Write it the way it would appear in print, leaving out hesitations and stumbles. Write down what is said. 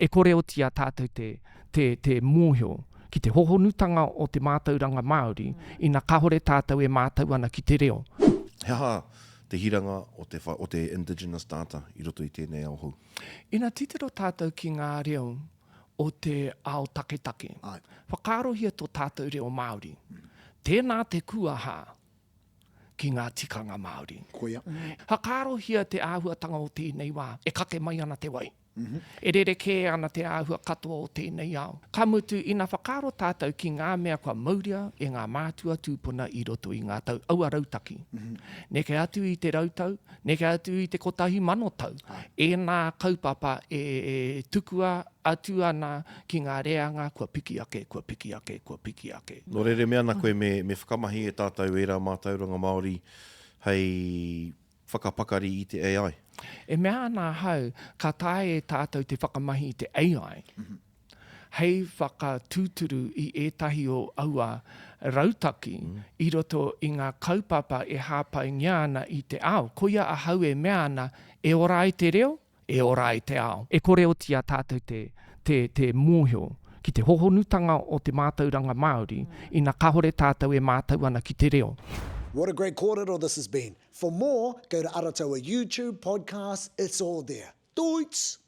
E kore o tia tātou te mōhio ki te hohonutanga o te mātauranga Māori, ina kahore tātou e mātau ana ki te reo. Hea te hiranga o te Indigenous data i roto i tēnei ao hou? Ina titiro tātou ki ngā reo o te ao taketake. Whakarohia tō tātou reo Māori. Tēnā te kuaha ki ngā tikanga Māori. Koia. Hakarohia te āhuatanga o tēnei wā, e kake mai ana te wai. E rereke ana te āhua katoa o tēnei ao. Ka mutu ina whakaro tātou ki ngā mea kua mauria e ngā mātua tūpuna i roto i ngā tau aua rautaki. Neke atu i te rautau, neke atu i te kotahi manotau. E nā kaupapa e tukua atu ana ki ngā reanga kua piki ake, kua piki ake, kua piki ake. No rere mea na koe me whakamahi e tātou e rā mātauranga Māori hei whakapakari i te AI. E mea nā hau, ka tae e tātou te whakamahi i te AI. Hei whakatūturu i ētahi o aua rautaki i roto i ngā kaupapa e hāpai ngiana i te ao. Koia a hau e mea ana, e ora i te reo, e ora i te ao. E kore o tia tātou te mōhio ki te hohonutanga o te mātauranga Māori, ina kahore tātou e mātau ana ki te reo. What a great kōrero this has been. For more, go to Arataua YouTube podcast. It's all there. Doits!